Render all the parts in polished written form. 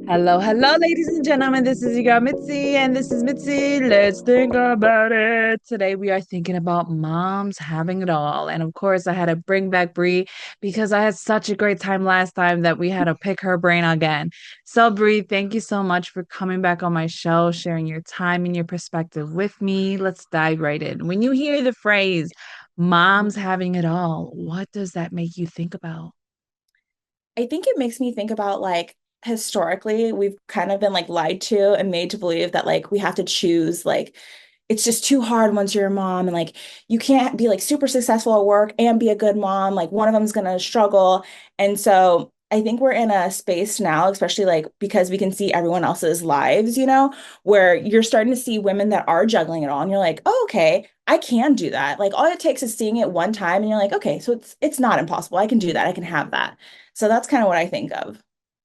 Hello, hello, ladies and gentlemen. This is your girl Mitzi, and this is Mitzi. Let's think about it. Today, we are thinking about moms having it all. And of course, I had to bring back Bree because I had such a great time last time that we had to pick her brain again. So, Bree, thank you so much for coming back on my show, sharing your time and your perspective with me. Let's dive right in. When you hear the phrase moms having it all, what does that make you think about? I think it makes me think about historically, we've kind of been lied to and made to believe that we have to choose it's just too hard once you're a mom and you can't be super successful at work and be a good mom. Like one of them's gonna struggle. And so I think we're in a space now, especially because we can see everyone else's lives, where you're starting to see women that are juggling it all and you're like, oh, okay, I can do that. Like all it takes is seeing it one time and you're like, okay, so it's not impossible. I can do that. I can have that. So that's kind of what I think of.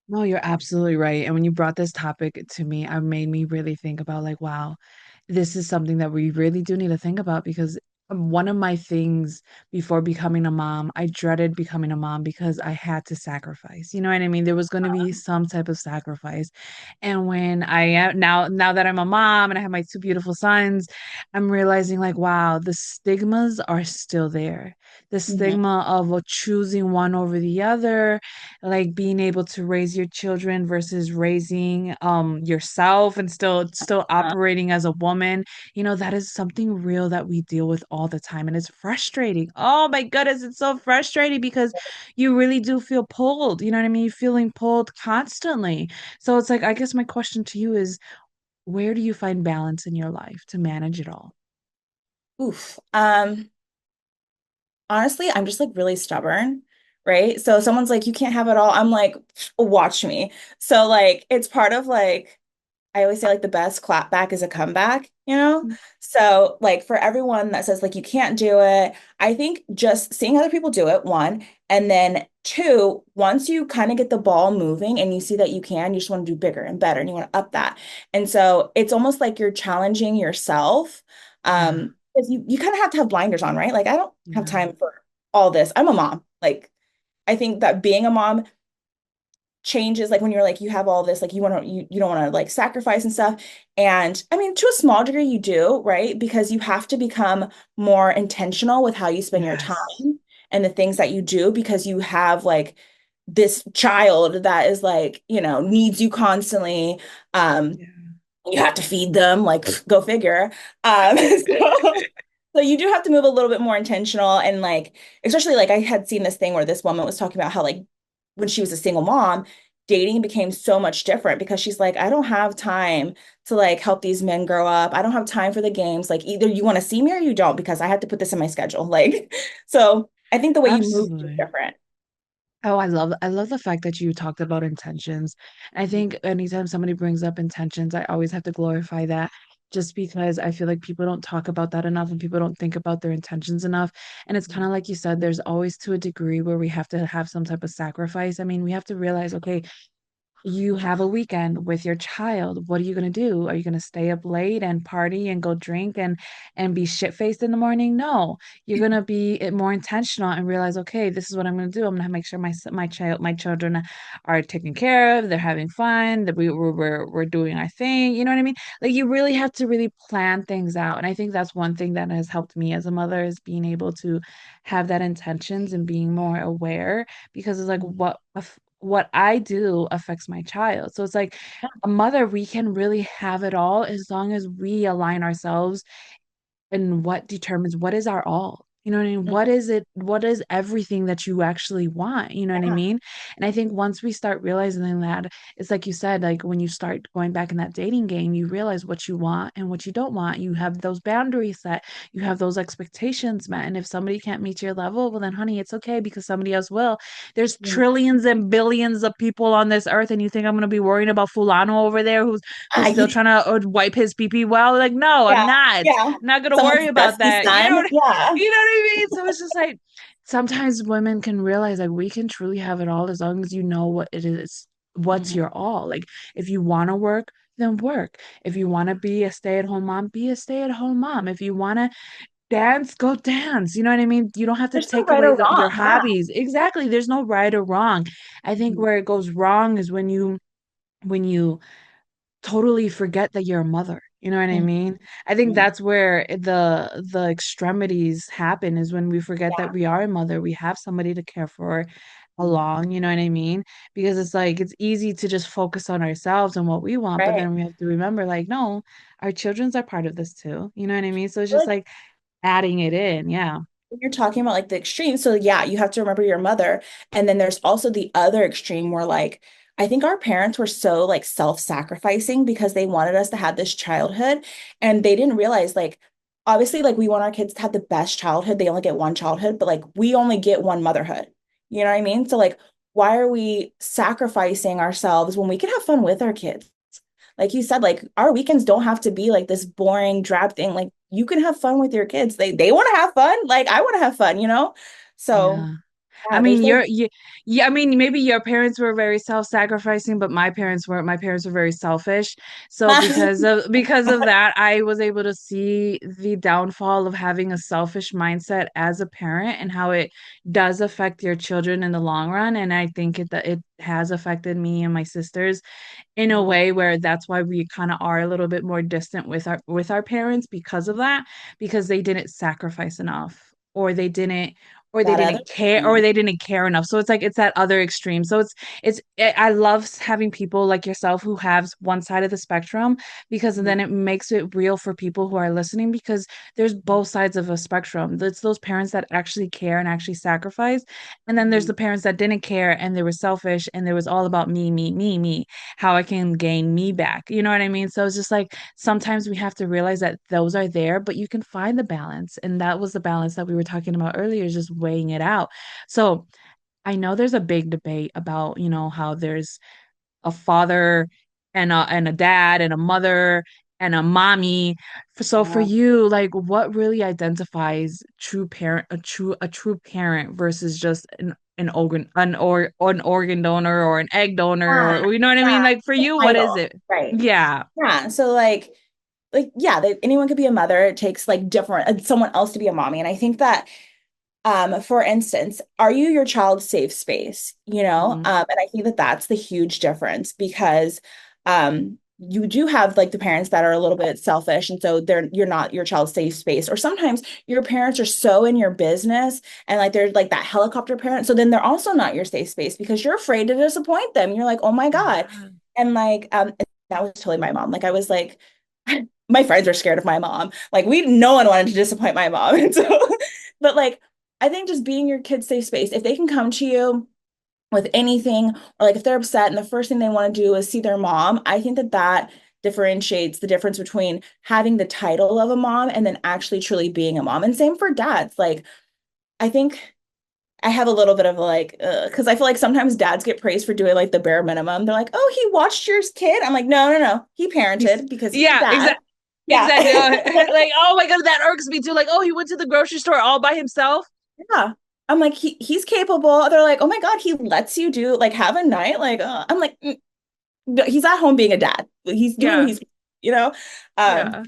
No, you're absolutely right. And when you brought this topic to me, it made me really think about like, wow, this is something that we really do need to think about because one of my things before becoming a mom, I dreaded becoming a mom because I had to sacrifice. You know what I mean? There was going to be some type of sacrifice. And when I am now that I'm a mom and I have my two beautiful sons, I'm realizing like, wow, the stigmas are still there. The Mhm. stigma of choosing one over the other, like being able to raise your children versus raising yourself and still Uh, operating as a woman. That is something real that we deal with all the time, and it's frustrating. Oh my goodness, it's so frustrating because you really do feel pulled. You know what I mean? You're feeling pulled constantly. So it's like, I guess my question to you is, where do you find balance in your life to manage it all? oof. Honestly, I'm just really stubborn, right? So someone's like, you can't have it all. I'm like, watch me. So it's part of I always say the best clap back is a comeback, you know? So for everyone that says you can't do it, I think just seeing other people do it, one, and then two, once you kind of get the ball moving and you see that you can, you just want to do bigger and better and you want to up that. And so it's almost like you're challenging yourself. Yeah, Because you kind of have to have blinders on, right? Like I don't have yeah. time for all this. I'm a mom. I think that being a mom changes when you're you have all this you don't want to sacrifice and stuff, and I mean to a small degree you do, right? Because you have to become more intentional with how you spend your Yes. time and the things that you do because you have this child that is needs you constantly. um Yeah. you have to feed them, go figure. So you do have to move a little bit more intentional and especially I had seen this thing where this woman was talking about how when she was a single mom, dating became so much different because she's like, I don't have time to help these men grow up. I don't have time for the games. Like either you want to see me or you don't because I have to put this in my schedule. So I think the way you move is Absolutely. different. Oh, I love the fact that you talked about intentions. I think anytime somebody brings up intentions, I always have to glorify that just because I feel like people don't talk about that enough and people don't think about their intentions enough. And it's kind of like you said, there's always to a degree where we have to have some type of sacrifice. I mean, we have to realize, okay, you have a weekend with your child. What are you going to do? Are you going to stay up late and party and go drink and be shit-faced in the morning? No. You're going to be more intentional and realize, okay, this is what I'm going to do. I'm going to make sure my children are taken care of, they're having fun, that we're doing our thing. You know what I mean? Like you really have to really plan things out. And I think that's one thing that has helped me as a mother is being able to have that intentions and being more aware because it's like what I do affects my child. So it's like a mother, we can really have it all as long as we align ourselves and what determines what is our all. You know what I mean? What is it? What is everything that you actually want? You know what I Yeah. mean? And I think once we start realizing that, it's like you said, like when you start going back in that dating game, you realize what you want and what you don't want. You have those boundaries set, you have those expectations met. And if somebody can't meet your level, well, then, honey, it's okay because somebody else will. There's Mhm. trillions and billions of people on this earth, and you think I'm going to be worrying about Fulano over there who's still I, trying to wipe his pee pee? Well, like, no, I'm yeah, not yeah. not gonna worry Someone's about dusty that. You know son. what, Yeah. you know what I mean? So it's just like sometimes women can realize like we can truly have it all as long as you know what it is, what's Mhm. your all. Like if you want to work, then work. If you want to be a stay-at-home mom, be a stay-at-home mom. If you want to dance, go dance. You know what I mean? You don't have to There's no take right away or your wrong. Yeah. hobbies. Exactly. There's no right or wrong. I think Mhm. where it goes wrong is when you when you totally forget that you're a mother. You know what I Mhm. mean? I think that's where the extremities happen is when we forget that Yeah, we are a mother, we have somebody to care for along, you know what I mean? Because it's like it's easy to just focus on ourselves and what we want, but right. then we have to remember like, no, our children's are part of this too. You know what I mean? So it's just Like like adding it in. Yeah. when you're talking about like the extreme, so yeah, you have to remember your mother. And then there's also the other extreme where like I think our parents were so like self-sacrificing because they wanted us to have this childhood and they didn't realize like obviously like we want our kids to have the best childhood. They only get one childhood, but like we only get one motherhood. You know what I mean? So like why are we sacrificing ourselves when we can have fun with our kids? Like you said, like our weekends don't have to be like this boring, drab thing. Like you can have fun with your kids. They want to have fun. Like I want to have fun, you know? So Yeah. I yeah, mean, there's like yeah, I mean, maybe your parents were very self-sacrificing, but my parents weren't. My parents were very selfish. So because of that, I was able to see the downfall of having a selfish mindset as a parent and how it does affect your children in the long run. And I think it has affected me and my sisters in a way where that's why we kind of are a little bit more distant with our parents because of that, because they didn't sacrifice enough or they didn't or they that other didn't care or thing. they didn't care enough. So it's like it's that other extreme. So I love having people like yourself who have one side of the spectrum because then it makes it real for people who are listening because there's both sides of a spectrum. There's those parents that actually care and actually sacrifice, and then there's the parents that didn't care and they were selfish and it was all about me, me, me, me, how I can gain me back. You know what I mean? So it's just like sometimes we have to realize that those are there, but you can find the balance. And that was the balance that we were talking about earlier, is just weighing it out. So I know there's a big debate about, how there's a father and a dad and a mother and a mommy. So for Yeah. you, like what really identifies a true parent versus just an organ donor or an egg donor Yeah. or you know what I Yeah. mean? Like for The you, what is title. it? Right. Yeah. Yeah. So like yeah, anyone could be a mother. It takes like different someone else to be a mommy. And I think that for instance, are you your child's safe space? You know, Hmm. and I think that that's the huge difference because you do have like the parents that are a little bit selfish, and so you're not your child's safe space. Or sometimes your parents are so in your business and like they're like that helicopter parent, so then they're also not your safe space because you're afraid to disappoint them. You're like, oh my God, Yeah. and like and that was totally my mom. Like I was like. My friends were scared of my mom. Like no one wanted to disappoint my mom. And so, but like I think just being your kid's safe space, if they can come to you with anything, or like if they're upset and the first thing they want to do is see their mom, I think that that differentiates the difference between having the title of a mom and then actually truly being a mom. And same for dads. Like, I think I have a little bit of like, because I feel like sometimes dads get praised for doing like the bare minimum. They're like, oh, he watched your kid. I'm like, no, no, no. He He's parented because he's a yeah, dad. Yeah. exactly. Oh, like, oh my God, that irks me too. Like, oh, he went to the grocery store all by himself. Yeah. I'm like, he's capable. They're like, oh my God, he lets you do like have a night. Like, I'm like, no, he's at home being a dad. He's doing what Yeah. he's, you know? Um, Yeah.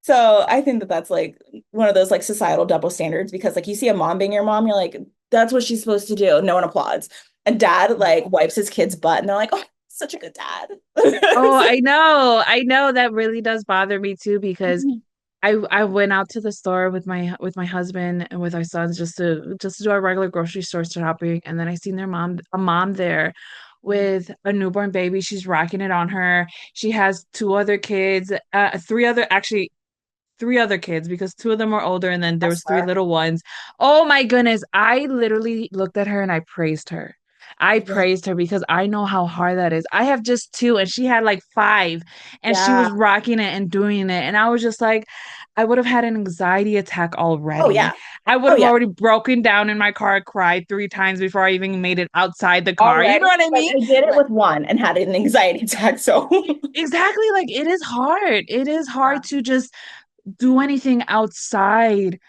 so I think that that's like one of those like societal double standards because like you see a mom being your mom, you're like, that's what she's supposed to do. No one applauds. And dad like wipes his kid's butt and they're like, oh, such a good dad. Oh, So, I know. I know that really does bother me too because I went out to the store with my husband and with our sons just to do our regular grocery store shopping, and then I seen a mom there with a newborn baby. She's rocking it on her. She has two other kids, three other kids because two of them are older and then there was three Hustler. little ones. Oh my goodness. I literally looked at her and I praised her. I Yeah. praised her because I know how hard that is. I have just two and she had like five and she Yeah. was rocking it and doing it. And I was just like, I would have had an anxiety attack Oh already. yeah. I would Oh have yeah. already broken down in my car, cried three times before I even made it outside the car. You know Already. what I Like mean? I did it Like, with one and had an anxiety attack. So exactly. Like it is hard. It is hard yeah. to just do anything outside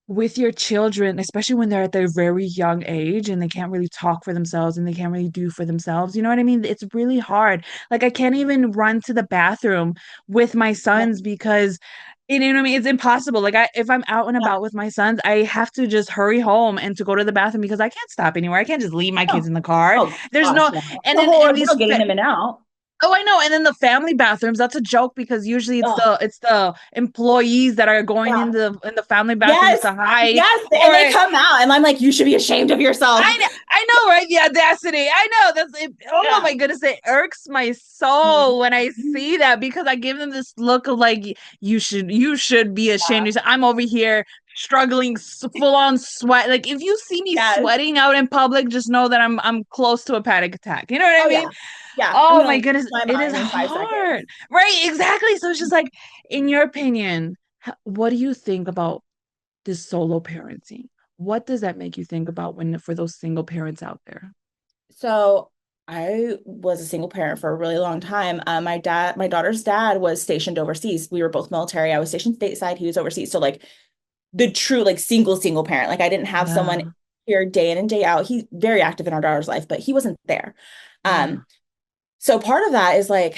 with your children, especially when they're at their very young age and they can't really talk for themselves and they can't really do for themselves. You know what I mean? It's really hard. Like I can't even run to the bathroom with my Yeah. sons because you know what I mean? It's impossible. Like if I'm out and Yeah. about with my sons, I have to just hurry home and to go to the bathroom because I can't stop anywhere. I can't just leave my kids Oh, in the car. oh There's gosh, no yeah. and The then whole and ordeal these getting them in and out. Oh, I know. And then the family bathrooms, that's a joke because usually Oh, it's the employees that are going yeah. in the family bathrooms Yes. to hide. Yes. And they Or come out, and I'm like, you should be ashamed of yourself. I know, right? The audacity. I know. That's it. Oh Yeah. my goodness, it irks my soul when I Mhm. see that because I give them this look of like you should be ashamed. Yeah. Yourself. I'm over here struggling, full on sweat. Like if you see me Yes. sweating out in public, just know that I'm close to a panic attack. You know what I Oh, mean? yeah. Yeah. I'm Oh gonna my lose goodness, my it is mind in 5 seconds. hard. Right? Exactly. So it's just like, in your opinion, what do you think about this solo parenting? What does that make you think about when for those single parents out there? So I was a single parent for a really long time. My daughter's dad was stationed overseas. We were both military. I was stationed stateside. He was overseas. So like the true like single parent. Like I didn't have someone Yeah. here day in and day out. He's very active in our daughter's life, but he wasn't there. Yeah. Um, so part of that is like,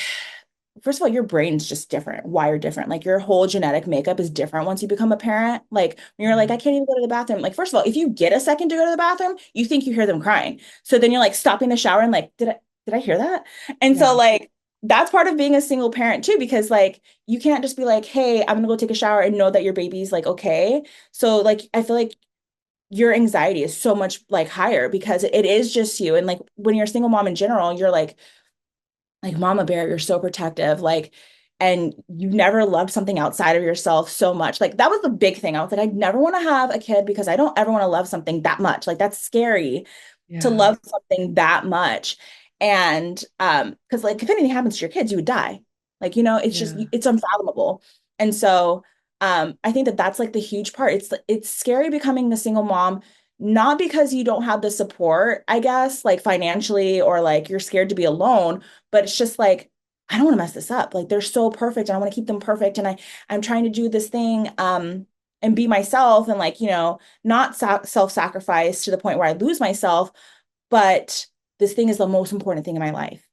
first of all, your brain's just different, wired different. Like your whole genetic makeup is different once you become a parent. Like when you're like, I Yeah. can't even go to the bathroom. Like, first of all, if you get a second to go to the bathroom, you think you hear them crying. So then you're like stopping the shower and like, did I hear that? And so Yeah. like that's part of being a single parent too, because like you can't just be like, hey, I'm gonna go take a shower and know that your baby's like okay. So like I feel like your anxiety is so much like higher because it is just you. And like when you're a single mom in general, you're like mama bear, you're so protective, like, and you never loved something outside of yourself so much. Like that was the big thing. I was like, I never want to have a kid because I don't ever want to love something that much. Like that's scary to Yeah. love something that much. And because like if anything happens to your kids, you would die. Like, it's just Yeah. it's unfathomable. And so I think that that's like the huge part. It's scary becoming a single mom, not because you don't have the support, I guess, like financially or like you're scared to be alone, but it's just like I don't want to mess this up. Like they're so perfect and I want to keep them perfect and I'm trying to do this thing and be myself and like, not self-sacrifice to the point where I lose myself, but this thing is the most important thing in my life.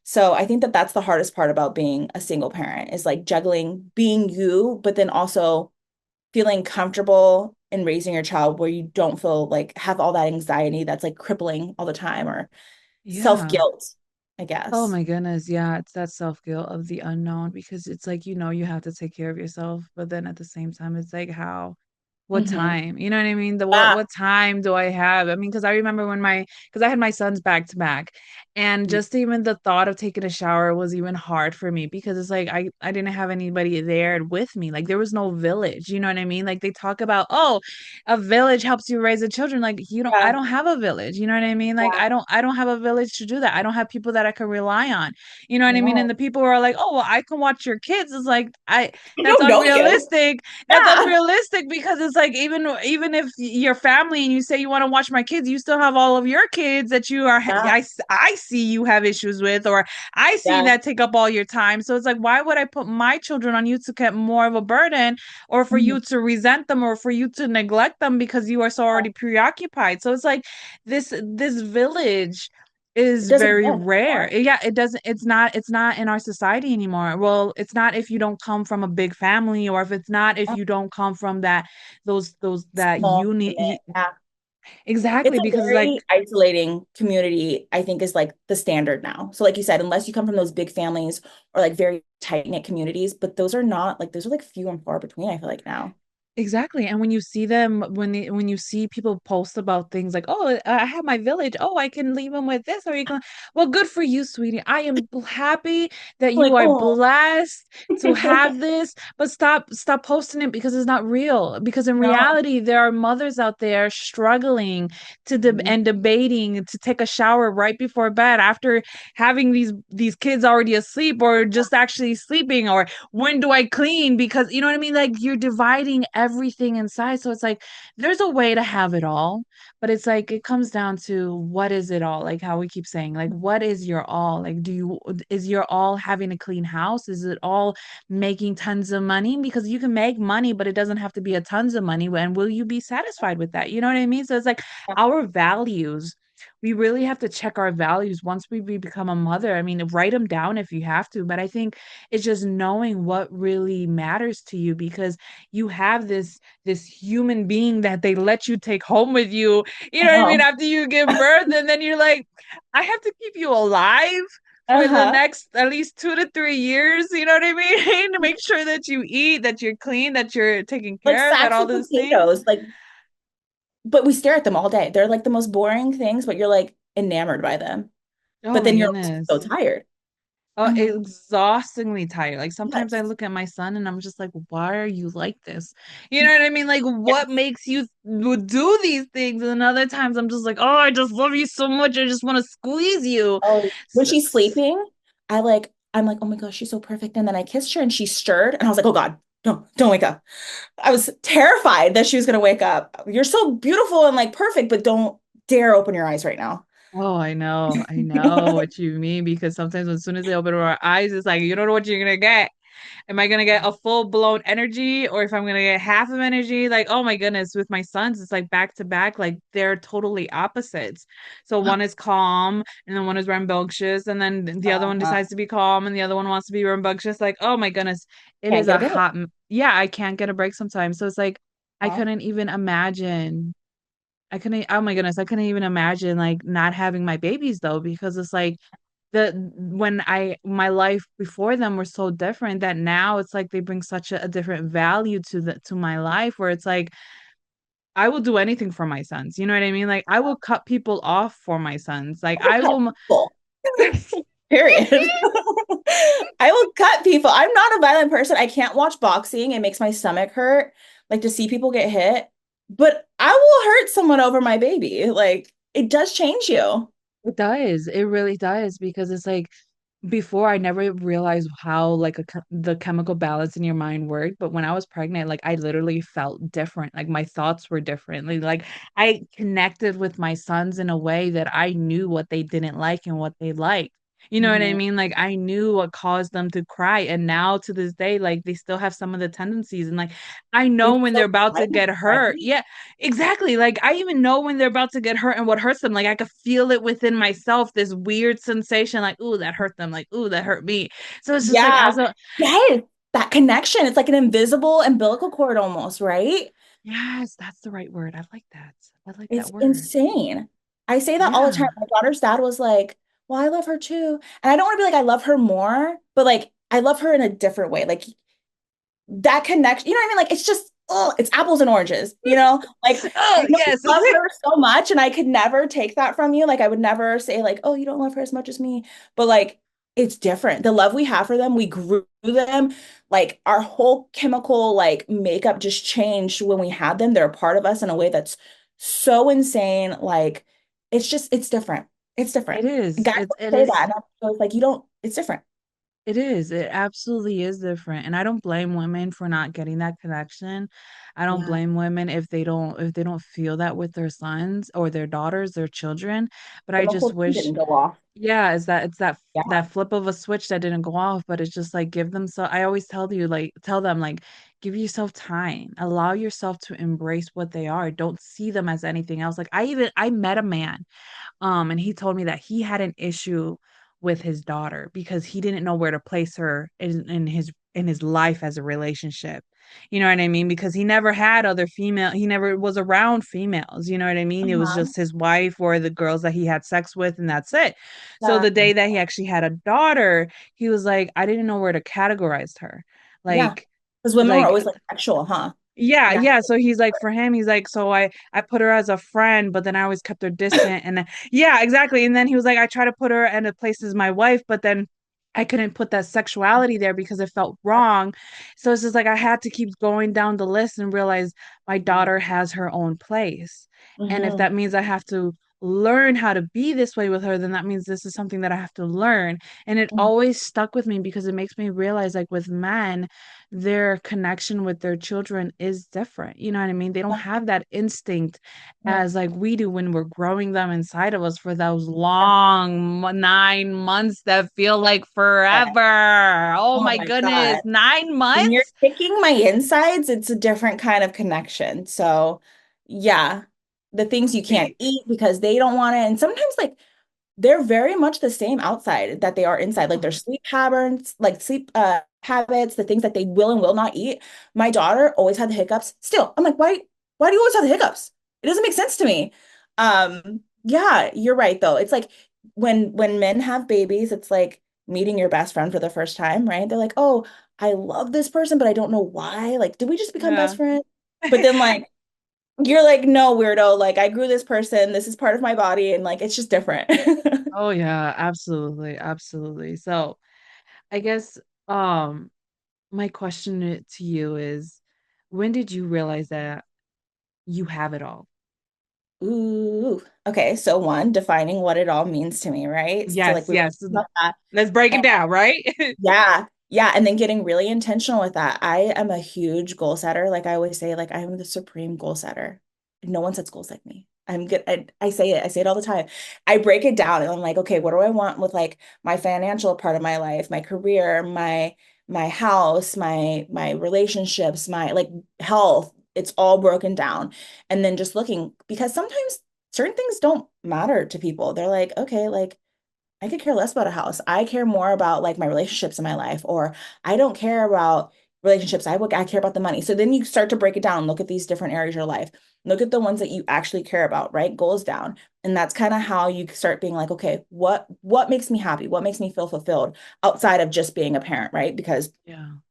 So I think that that's the hardest part about being a single parent is like juggling being you, but then also feeling comfortable in raising your child where you don't feel like have all that anxiety that's like crippling all the time or Yeah. self-guilt, I Oh guess. my goodness. Yeah, it's that self-guilt of the unknown because it's like you have to take care of yourself, but then at the same time it's like how what Hmm. time? You know what I mean? The Yeah. what time do I have? I mean, because I remember when my because I had my sons back to back, and just even the thought of taking a shower was even hard for me because it's like I didn't have anybody there with me. Like there was no village. You know what I mean? Like they talk about, oh, a village helps you raise the children. Like you don't I Yeah. don't have a village. You know what I mean? Like Yeah. I don't have a village to do that. I don't have people that I can rely on. You know what I mean? And No. the people who are like, oh, well, I can watch your kids. It's like I I that's don't know you. unrealistic. That's Yeah. unrealistic because it's like even if your family and you say you want to watch my kids, you still have all of your kids that you are Yeah. I see you have issues with, or I see Yeah. that take up all your time. So it's like, why would I put my children on you to get more of a burden, or for Mhm. you to resent them, or for you to neglect them because you are so Yeah. already preoccupied? So it's like this village It is doesn't very exist rare. anymore. Yeah, it doesn't, it's not in our society anymore. Well, it's not if you don't come from a big family, or if it's not if Yeah. you don't come from that those that Small unit unit. Yeah. It's exactly a because it's like very isolating community, I think, is like the standard now. So, like you said, unless you come from those big families or like very tight-knit communities, but those are not like those are like few and far between, I feel like now. exactly. And when you see them, when you see people post about things like, "Oh, I have my village. Oh, I can leave them with this," or you can, well, good for you, sweetie. I am happy that Like, you are oh, blessed to have this, but stop posting it because it's not real. Because in no. reality, there are mothers out there struggling to Mhm. and debating to take a shower right before bed after having these kids already asleep or just actually sleeping, or when do I clean? Because you know what I mean? Like you're dividing everything inside. So it's like there's a way to have it all, but it's like it comes down to what is it all? Like how we keep saying, like, what is your all? Like, is your all having a clean house? Is it all making tons of money? Because you can make money, but it doesn't have to be a tons of money. And will you be satisfied with that? You know what I mean? So it's like Yeah. our values, we really have to check our values once we become a mother. I mean, write them down if you have to, but I think it's just knowing what really matters to you because you have this human being that they let you take home with you. You I know what I mean? know. After you give birth, and then you're like, I have to keep you alive for the Uh-huh. next at least 2 to 3 years, you know what I mean? To make sure that you eat, that you're clean, that you're taken Like care of, and sacks all of those things. potatoes, like, but we stare at them all day. They're like the most boring things, but you're like enamored by them. Oh But my then you're also so goodness. tired. Oh, I'm like, exhaustingly tired. Like sometimes I yes, look at my son and I'm just like, why are you like this? You know what I mean? Like, what yes. makes you do these things? And other times I'm just like, oh, I just love you so much. I just want to squeeze you. Oh, when S- she's s- sleeping, I'm like, oh my gosh, she's so perfect. And then I kissed her and she stirred, and I was like, oh God, don't wake up. I was terrified that she was gonna wake up. You're so beautiful and like perfect, but don't dare open your eyes right now. Oh, I know what you mean because sometimes as soon as they open our eyes, it's like, you don't know what you're gonna get. Am I gonna get a full blown energy or if I'm gonna get half of energy? Like, oh my goodness, with my sons, it's like back to back, like they're totally opposites. So one is calm and then one is rambunctious, and then the other one Uh-huh. decides to be calm and the other one wants to be rambunctious. Like, oh my goodness, it Can't is get a a break. yeah, I can't get a break sometimes. So it's like I Huh? couldn't even imagine. I couldn't, oh my goodness, I couldn't even imagine like not having my babies though, because it's like when my life before them were so different that now it's like they bring such a different value to my life where it's like I will do anything for my sons. You know what I mean? Like I will cut people off for my sons. Like I I cut will people. Period. I will cut people. I'm not a violent person. I can't watch boxing. It makes my stomach hurt, like to see people get hit. But I will hurt someone over my baby. Like it does change you. It does. It really does because it's like before I never realized how like the chemical balance in your mind worked, but when I was pregnant, like I literally felt different. Like my thoughts were different. Like I connected with my sons in a way that I knew what they didn't like and what they liked. You know what I Mhm. mean? Like I knew what caused them to cry, and now to this day, like they still have some of the tendencies, and like I know It's when they're so about to funny, get right? hurt. Yeah, exactly. Like I even know when they're about to get hurt and what hurts them. Like I could feel it within myself, this weird sensation, like, ooh, that hurt them, like, ooh, that hurt me. So it's just like Yeah. as a Yes. That connection. It's like an invisible umbilical cord almost, right? yes, that's the right word. I like that. I like that It's word. insane. I say that all the time. Yeah. My daughter's dad was like, well, I love her too. And I don't want to be like, I love her more, but like, I love her in a different way. Like, that connection, you know what I mean? Like it's just, oh, it's apples and oranges, you know? Like I Oh, know you yes. love her so much, and I could never take that from you. Like I would never say like, oh, you don't love her as much as me. But like it's different. The love we have for them, we grew them. Like our whole chemical like makeup just changed when we had them. They're a part of us in a way that's so insane. Like it's just it's different. It's different. It is. Guys It will it say is that, and I'm always like, you don't, it's different. It is. It absolutely is different. And I don't blame women for not getting that connection. I don't Yeah. blame women if they don't feel that with their sons or their daughters, their children. But But I the whole just thing wish, didn't go off. yeah, is that it's Yeah. that flip of a switch that didn't go off, but it's just like give them so I always tell them like give yourself time. Allow yourself to embrace what they are. Don't see them as anything else. Like I met a man and he told me that he had an issue with his daughter because he didn't know where to place her in his life as a relationship. You know what I mean? Because he never had other female, he never was around females. You know what I mean? It was Uh-huh. just his wife or the girls that he had sex with, and that's it. So Yeah. the day that he actually had a daughter, he was like, I didn't know where to categorize her. Yeah. Like, Because women were like always like sexual, huh? yeah, Yeah. yeah. So he's like, for him, he's like, so I put her as a friend, but then I always kept her distant. And then, yeah, exactly. And then he was like, I try to put her in a place as my wife, but then I couldn't put that sexuality there because it felt wrong. So it's just like I had to keep going down the list and realize my daughter has her own place. And if Mm-hmm. that means I have to learn how to be this way with her, then that means this is something that I have to learn. And it always stuck with me because it makes me realize, like with men, their connection with their children is different. You know what I mean? They don't Yeah. have that instinct No. as like we do when we're growing them inside of us for those Yeah. long 9 months that feel like forever. Oh Oh my my God. goodness, nine When you're months? kicking my insides, it's a different kind of connection. So, yeah, the things you can't eat because they don't want it. And sometimes, like, they're very much the same outside that they are inside. Like their sleep patterns, like sleep habits, the things that they will and will not eat. My daughter always had the hiccups. Still, I'm like, why do you always have the hiccups? It doesn't make sense to me. Yeah, you're right though. It's like when men have babies, it's like meeting your best friend for the first time, right? They're like, "Oh, I love this person, but I don't know why. Like, did we just become Yeah. best friends?" But then like you're like, "No, weirdo. Like, I grew this person. This is part of my body, and like it's just different." Oh yeah, absolutely, absolutely. So I guess my question to you is, when did you realize that you have it all? Ooh. Okay, so one, defining what it all means to me, right? So Yes, like we were yes. talking about that. Let's break it down, right? Yeah. Yeah. And then getting really intentional with that. I am a huge goal setter. Like I always say, like I am the supreme goal setter. No one sets goals like me. I'm good. I say it. I say it all the time. I break it down and I'm like, okay, what do I want with like my financial part of my life, my career, my house, my relationships, my like health. It's all broken down. And then just looking because sometimes certain things don't matter to people. They're like, okay, like I could care less about a house. I care more about like my relationships in my life, or I don't care about relationships. I care about the money. So then you start to break it down, look at these different areas of your life. Look at the ones that you actually care about, right? Goals down. And that's kind of how you start being like, okay, what makes me happy? What makes me feel fulfilled outside of just being a parent, right? Because Yeah.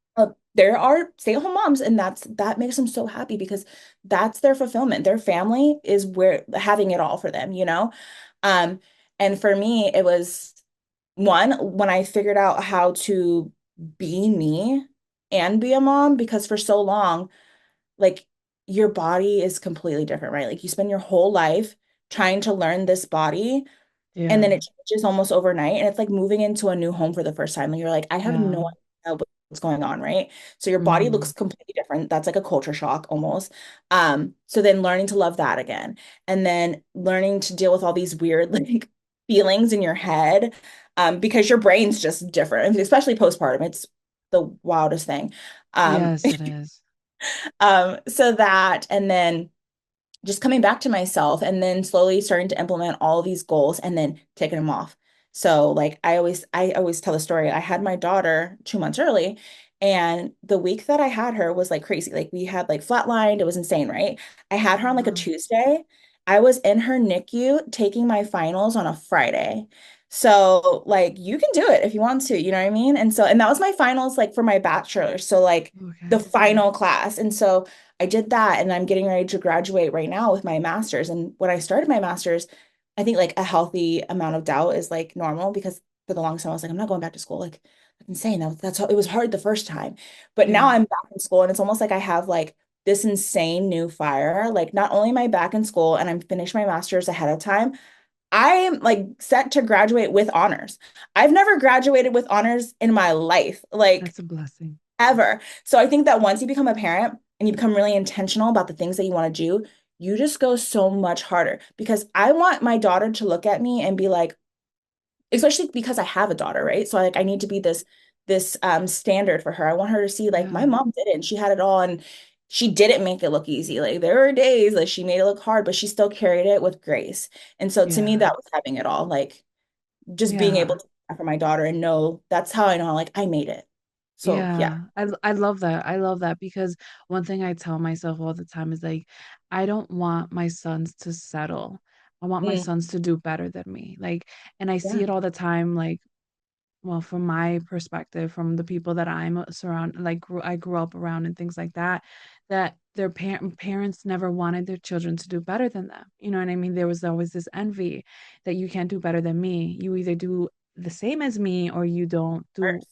there are stay-at-home moms, and that makes them so happy because that's their fulfillment. Their family is where having it all for them, you know? Um, and for me, it was one when I figured out how to be me and be a mom, because for so long, like your body is completely different, right? Like you spend your whole life trying to learn this body and Yeah. then it changes almost overnight. And it's like moving into a new home for the first time. And you're like, I have Yeah. no idea what's going on, right? So your body Hmm. looks completely different. That's like a culture shock almost. So then learning to love that again. And then learning to deal with all these weird like feelings in your head. Because your brain's just different, and especially postpartum. It's the wildest thing. Um, Yes, it is. so that, and then just coming back to myself and then slowly starting to implement all these goals and then taking them off. So like I always tell the story. I had my daughter 2 months early and the week that I had her was like crazy. Like we had like flatlined. It was insane, right? I had Oh, her on like a wow. Tuesday. I was in her NICU taking my finals on a Friday. So like you can do it if you want to, you know what I mean? And so and that was my finals like for my bachelor. So like the Okay. final class. And so I did that and I'm getting ready to graduate right now with my master's. And when I started my master's, I think like a healthy amount of doubt is like normal because for the longest time I was like, I'm not going back to school. Like that's insane. That's how it was hard the first time. But now Yeah. I'm back in school and it's almost like I have like this insane new fire. Like not only am I back in school and I'm finished my master's ahead of time, I am like set to graduate with honors. I've never graduated with honors in my life. Like That's a blessing. ever. So I think that once you become a parent and you become really intentional about the things that you want to do, you just go so much harder because I want my daughter to look at me and be like, especially because I have a daughter, right? So like I need to be this standard for her. I want her to see like my Yeah. mom did it and she had it all and she didn't make it look easy. Like there were days like she made it look hard, but she still carried it with grace. And so to me, Yeah. that was having it all. Like just being able Yeah. to do that for my daughter and know that's how I know like I made it. So yeah. Yeah. I love that. I love that because one thing I tell myself all the time is like, I don't want my sons to settle. I want my Mm, sons to do better than me. Like, and I see yeah. it all the time, like, well, from my perspective, from the people that I'm surrounded, like I grew up around and things like that, that their parents never wanted their children to do better than them. You know what I mean? There was always this envy that you can't do better than me. You either do the same as me or you don't do First.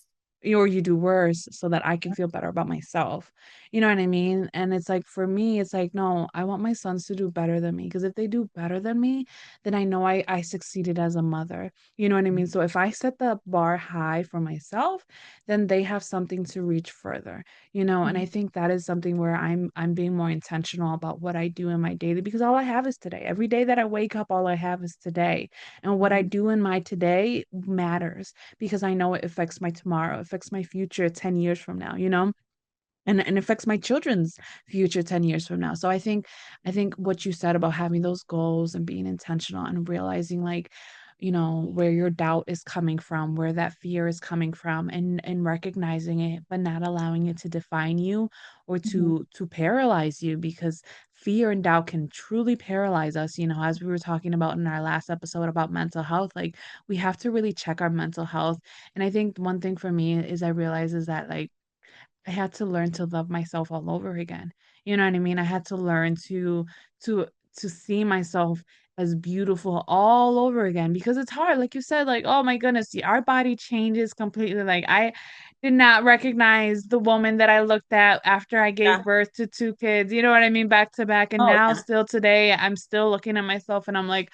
or you do worse so that I can feel better about myself. You know what I mean? And it's like for me, it's like, no, I want my sons to do better than me because if they do better than me, then I know I succeeded as a mother. You know what I mean? So if I set the bar high for myself, then they have something to reach further, you know? And I Mhm. think that is something where I'm being more intentional about what I do in my daily because all I have is today. Every day that I wake up, all I have is today. And what I Mhm. do in my today matters because I know it affects my tomorrow, affects my future 10 years from now, you know? And affects my children's future 10 years from now. So I think what you said about having those goals and being intentional and realizing like, you know, where your doubt is coming from, where that fear is coming from and recognizing it, but not allowing it to define you or Mhm. to paralyze you because fear and doubt can truly paralyze us, as we were talking about in our last episode about mental health. Like, we have to really check our mental health. And I think one thing for me is I realize is that, like, I had to learn to love myself all over again. You know what I mean? I had to learn to to see myself as beautiful all over again because it's hard. Like you said, like, oh my goodness, our body changes completely. Like, I did not recognize the woman that I looked at after I gave Yeah. birth to two kids. You know what I mean? Back to back. And Oh now yeah. still today, I'm still looking at myself and I'm like,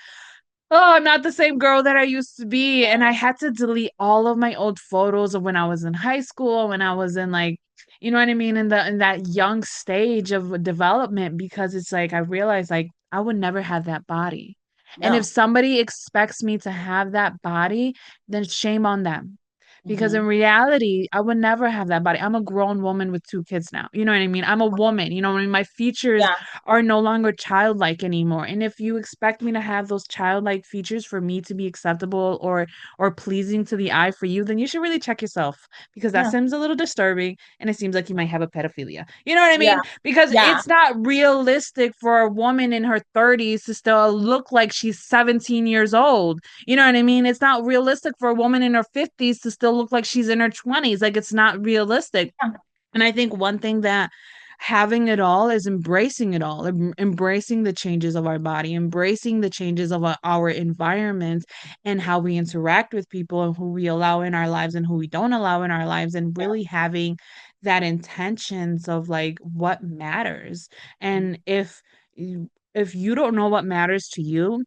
oh, I'm not the same girl that I used to be. And I had to delete all of my old photos of when I was in high school, when I was in, like, you know what I mean, in that young stage of development, because it's like I realized, like, I would never have that body. And if No. somebody expects me to have that body, then shame on them. Because in Hmm. reality, I would never have that body. I'm a grown woman with two kids now. You know what I mean? I'm a woman. You know what I mean? My features Yeah. are no longer childlike anymore. And if you expect me to have those childlike features for me to be acceptable or pleasing to the eye for you, then you should really check yourself because that Yeah. seems a little disturbing and it seems like you might have a pedophilia. You know what I Yeah. mean? Because Yeah. it's not realistic for a woman in her 30s to still look like she's 17 years old. You know what I mean? It's not realistic for a woman in her 50s to still look like she's in her 20s. Like, it's not realistic. Yeah. And I think one thing that having it all is embracing it all, embracing the changes of our body, embracing the changes of our environment and how we interact with people and who we allow in our lives and who we don't allow in our lives, and really having that intentions of like what matters. And if you don't know what matters to you,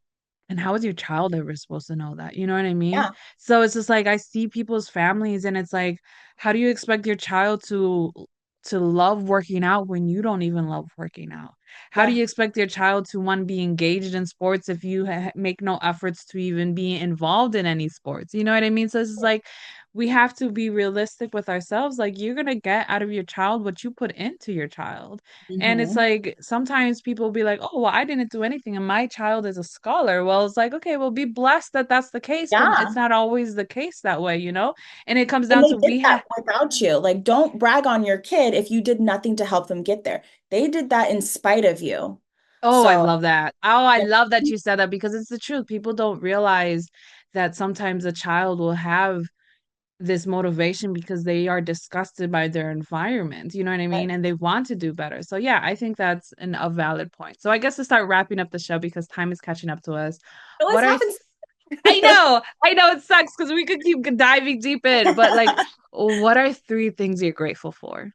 and how is your child ever supposed to know that? You know what I mean? Yeah. So it's just like I see people's families and it's like, how do you expect your child to love working out when you don't even love working out? How do Yeah. you expect your child to want to be engaged in sports if you make no efforts to even be involved in any sports? You know what I mean? So it's just like we have to be realistic with ourselves. Like, you're gonna get out of your child what you put into your child. And it's Hmm. like sometimes people be like, oh, well, I didn't do anything and my child is a scholar. Well, it's like, okay, well, be blessed that that's the case, but it's Yeah. not always the case that way, you know? And it comes And down they to did that without you. Like, don't brag on your kid if you did nothing to help them get there. They did that in spite of you. oh, I So, love that. Oh, I yeah. love that you said that because it's the truth. People don't realize that sometimes a child will have this motivation because they are disgusted by their environment. You know what I mean? And they want to do better. So yeah, I think that's a valid point. So I guess to start wrapping up the show because time is catching up to us. It always What are happens. I know it sucks because we could keep diving deep in, but like, what are three things you're grateful for?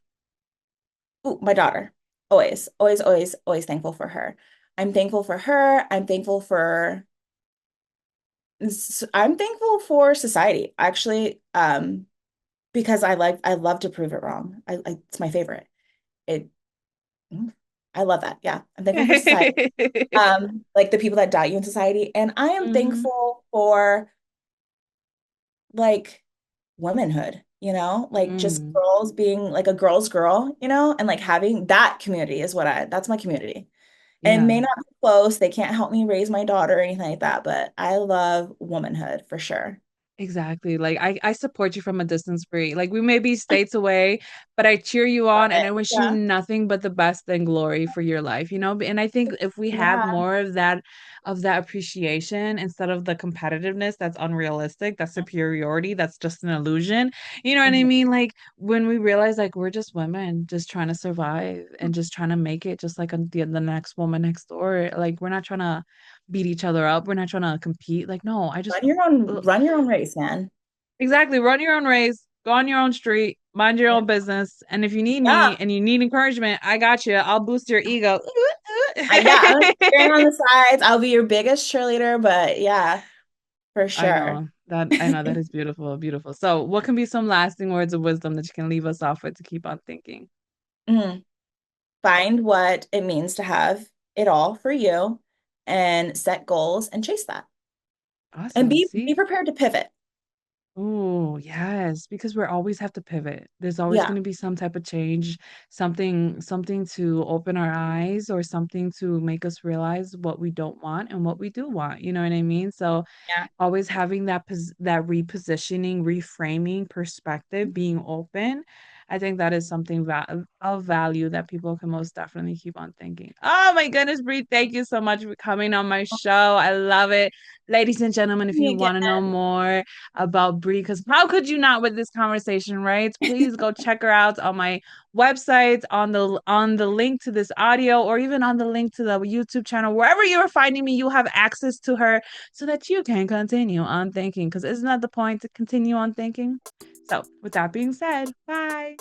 Ooh, my daughter. Always, always, always, always thankful for her. I'm thankful for her. I'm thankful for society, actually, because I love to prove it wrong. It's my favorite. It I love that. Yeah. I'm thankful for society. Like the people that doubt you in society. And I am Mhm. thankful for like womanhood, like just Mm, girls being like a girl's girl, and like having that community is that's my community. And it may yeah. not be close. They can't help me raise my daughter or anything like that, but I love womanhood for sure. Exactly. Like I support you from a distance, Bree. Like we may be states away, but I cheer you Love on and it. I wish you Yeah. nothing but the best and glory for your life, you know? And I think if we had Yeah. more of that appreciation instead of the competitiveness that's unrealistic, that superiority, that's just an illusion. You know what I Mhm. mean? Like when we realize like we're just women just trying to survive and just trying to make it just like the next woman next door. Like we're not trying to beat each other up. We're not trying to compete. Like no, I just Run your own race, man. exactly. Run your own race, go on your own street, mind your Yeah. own business. And if you need Yeah. me and you need encouragement, I got you. I'll boost your ego. Yeah, I'm gonna be cheering on the sides. I'll be your biggest cheerleader, but yeah, for sure. I know that is beautiful, beautiful. So, what can be some lasting words of wisdom that you can leave us off with to keep on thinking? Mm. Find what it means to have it all for you and set goals and chase that. And Awesome. be See? prepared to pivot. Oh, yes, because we always have to pivot. There's always Yeah. going to be some type of change, something to open our eyes or something to make us realize what we don't want and what we do want. You know what I mean? So, Yeah. always having that repositioning, reframing perspective, being open, I think that is something of value that people can most definitely keep on thinking. Oh my goodness, Bree, thank you so much for coming on my show. I love it. Ladies and gentlemen, if Me you want to know again. more about Bree, because how could you not with this conversation, right? Please go check her out on my website, on the link to this audio, or even on the link to the YouTube channel. Wherever you're finding me, you have access to her so that you can continue on thinking. Because isn't that the point, to continue on thinking? So, with that being said, bye.